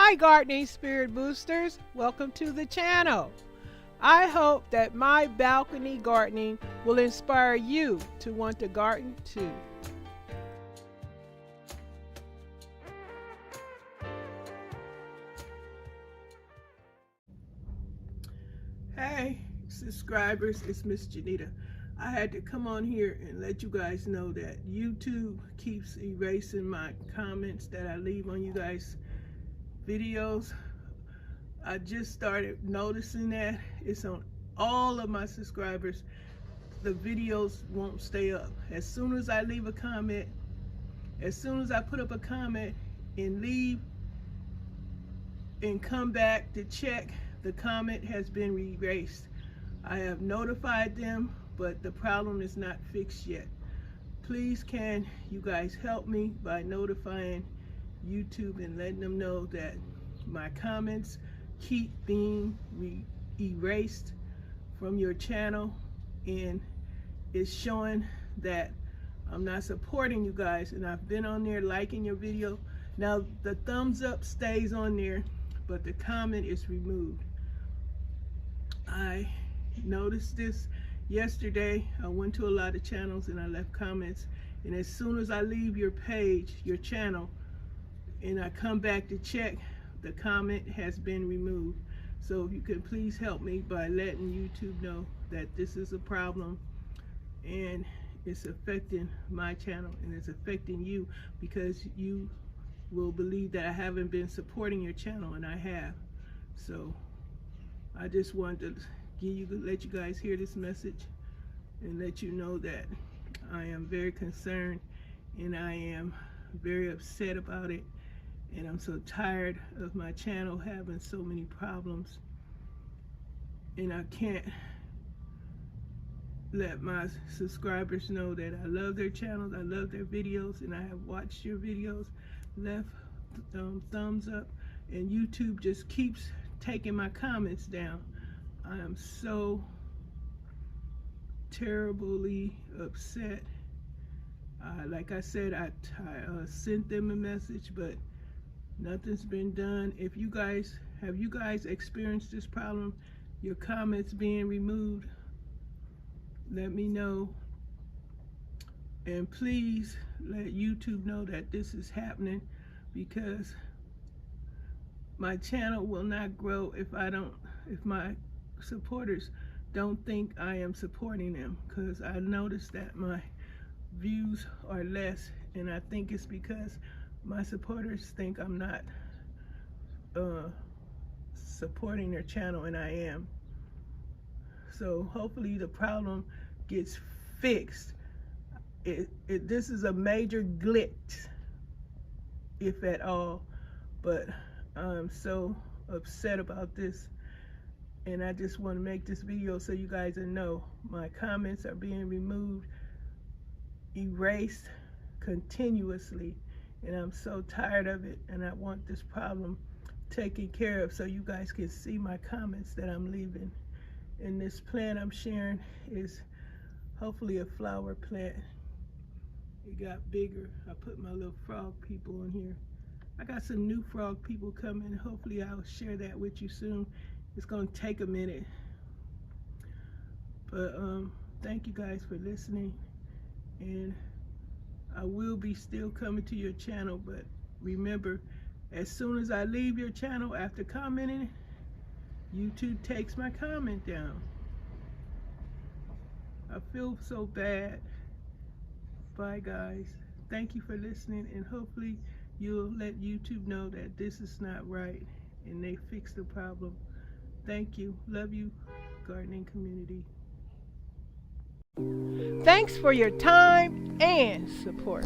Hi gardening spirit boosters, welcome to the channel. I hope that my balcony gardening will inspire you to want to garden too. Hey subscribers, it's Miss Janita. I had to come on here and let you guys know that YouTube keeps erasing my comments that I leave on you guys' videos. I just started noticing that it's on all of my subscribers. The videos won't stay up. As soon as I leave a comment, as soon as I put up a comment and leave and come back to check, the comment has been erased. I have notified them, but the problem is not fixed yet. Please can you guys help me by notifying YouTube and letting them know that my comments keep being erased from your channel, and it's showing that I'm not supporting you guys. And I've been on there liking your video. Now the thumbs up stays on there, but the comment is removed. I noticed this yesterday. I went to a lot of channels and I left comments, and as soon as I leave your page, your channel, and I come back to check, the comment has been removed. So if you could please help me by letting YouTube know that this is a problem and it's affecting my channel and it's affecting you, because you will believe that I haven't been supporting your channel, and I have. So I just wanted to let you guys hear this message and let you know that I am very concerned and I am very upset about it. And I'm so tired of my channel having so many problems, and I can't let my subscribers know that I love their channels, I love their videos, and I have watched your videos, left thumbs up, and YouTube just keeps taking my comments down. I am so terribly upset. Like I said, I sent them a message, but nothing's been done. If you guys have experienced this problem, your comments being removed, let me know. And please let YouTube know that this is happening, because my channel will not grow if my supporters don't think I am supporting them, because I noticed that my views are less, and I think it's because my supporters think I'm not supporting their channel, and I am. So hopefully the problem gets fixed. This is a major glitch, if at all, but I'm so upset about this, and I just want to make this video so you guys know my comments are being removed, erased continuously. And I'm so tired of it, and I want this problem taken care of so you guys can see my comments that I'm leaving. And this plant I'm sharing is hopefully a flower plant. It got bigger. I put my little frog people in here. I got some new frog people coming. Hopefully I'll share that with you soon. It's gonna take a minute. But thank you guys for listening, and I will be still coming to your channel, but remember, as soon as I leave your channel after commenting, YouTube takes my comment down. I feel so bad. Bye guys. Thank you for listening, and hopefully you'll let YouTube know that this is not right and they fix the problem. Thank you. Love you, gardening community. Thanks for your time and support.